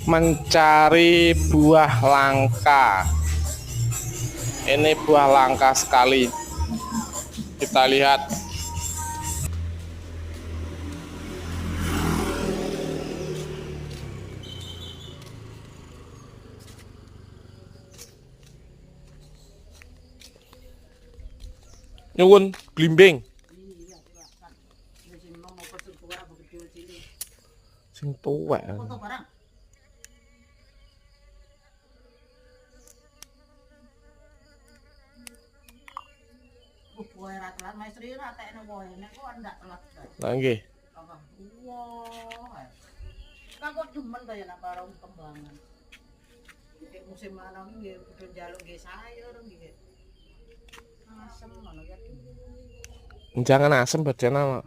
mencari buah langka. Ini buah langka sekali. Kita lihat. Nyuwun blimbing. Sing tuwek. Lah nggih. Kok demen ta ya nang karo kembangan. Nek musim ana nggih kudu njaluk nggih sayur nggih. Asem ngono ya. Jangan asem badan